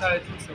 350۔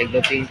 1 2 3،